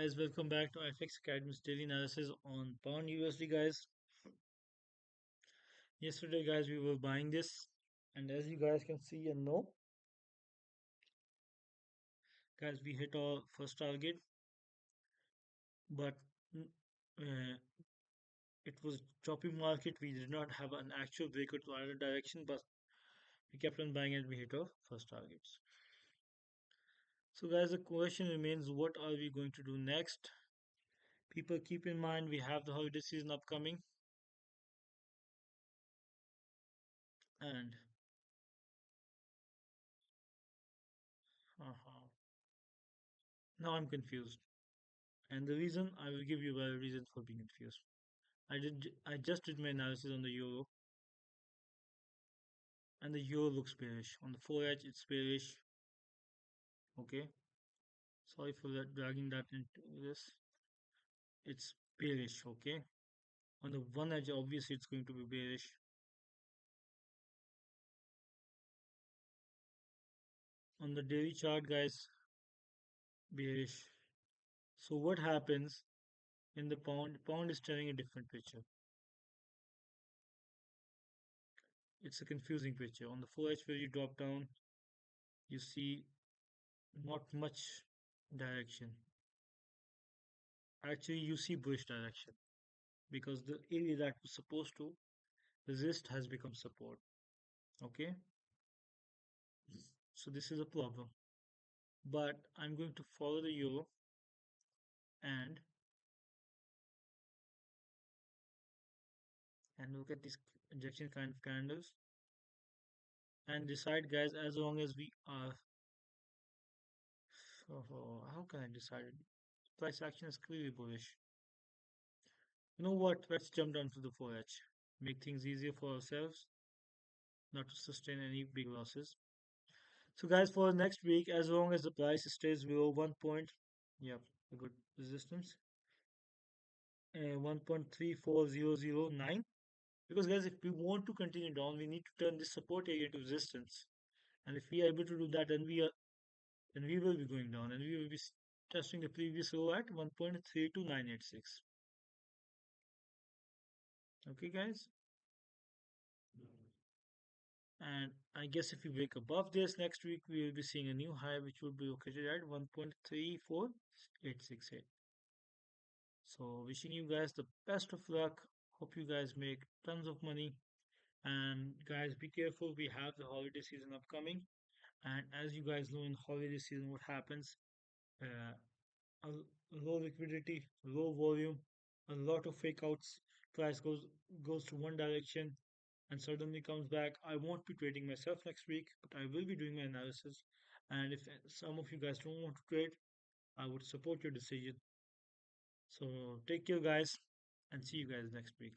guys, welcome back to IFX Academy's daily analysis on pound USD, guys. Yesterday, guys, we were buying this, and as you guys can see and know, guys, we hit our first target, but uh, it was choppy market. We did not have an actual breakout to either direction, but we kept on buying and we hit our first targets. So, guys, the question remains: what are we going to do next? People, keep in mind we have the holiday season upcoming, and uh now I'm confused. And the reason I will give you a reason for being confused. I just did my analysis on the euro, and the euro looks bearish. On the 4H, it's bearish. Okay, sorry for that dragging that into this. It's bearish. Okay, on the 1H, obviously it's going to be bearish. On the daily chart, guys, bearish. So what happens in the pound? Pound is telling a different picture. It's a confusing picture. On the 4H, where you drop down, you see not much direction. Actually, you see bullish direction because the area that was supposed to resist has become support. Okay, so this is a problem. But I'm going to follow the euro and look at these injection kind of candles and decide, guys, as long as we are. Oh, how can I decide it? Price action is clearly bullish. You know what? Let's jump down to the 4H. Make things easier for ourselves, not to sustain any big losses. So, guys, for next week, as long as the price stays below 1 point, yep, a good resistance, 1.34009. Because, guys, if we want to continue down, we need to turn this support area into resistance. And if we are able to do that, then we will be going down, and we will be testing the previous low at 1.32986. Okay, guys. And I guess if we break above this next week, we will be seeing a new high, which will be located at 1.34868. So, wishing you guys the best of luck. Hope you guys make tons of money. And guys, be careful. We have the holiday season upcoming. And as you guys know, in holiday season, what happens? Uh, a low liquidity, low volume, a lot of fake outs. Price goes to one direction and suddenly comes back. I won't be trading myself next week, but I will be doing my analysis. And if some of you guys don't want to trade, I would support your decision. So take care, guys, and see you guys next week.